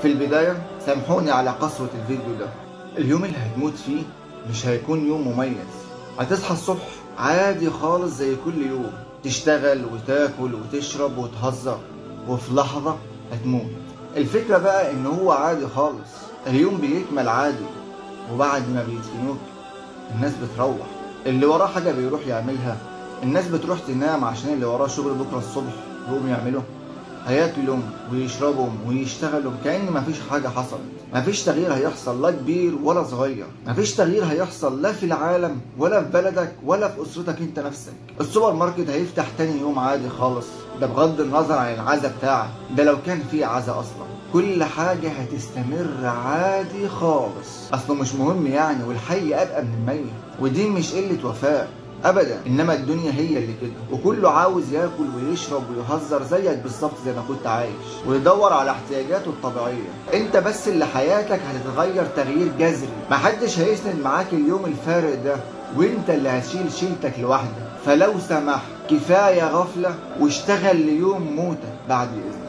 في البداية سامحوني على قسوة الفيديو ده. اليوم اللي هتموت فيه مش هيكون يوم مميز. هتصحى الصبح عادي خالص زي كل يوم، تشتغل وتاكل وتشرب وتهزر، وفي لحظة هتموت. الفكرة بقى ان هو عادي خالص، اليوم بيكمل عادي، وبعد ما بيدفنوك الناس بتروح، اللي وراه حاجة بيروح يعملها، الناس بتروح تنام عشان اللي وراه شغل بكرة الصبح يقوم يعمله، هياكلوا ويشربوا ويشتغلوا كأن مفيش حاجة حصلت. مفيش تغيير هيحصل لا كبير ولا صغير، مفيش تغيير هيحصل لا في العالم ولا في بلدك ولا في أسرتك انت نفسك. السوبر ماركت هيفتح تاني يوم عادي خالص، ده بغض النظر عن العزا بتاعك، ده لو كان في عزا أصلا. كل حاجة هتستمر عادي خالص، أصله مش مهم يعني، والحي أبقى من الميت، ودي مش قلة وفاء ابدا، انما الدنيا هي اللي كده، وكله عاوز ياكل ويشرب ويهزر زيك بالظبط زي ما كنت عايش، ويدور على احتياجاته الطبيعيه. انت بس اللي حياتك هتتغير تغيير جذري، محدش هيسند معاك اليوم الفارق ده، وانت اللي هتشيل شيلتك لوحدك. فلو سمحت كفايه غفله، واشتغل ليوم موتك بعد اذنك.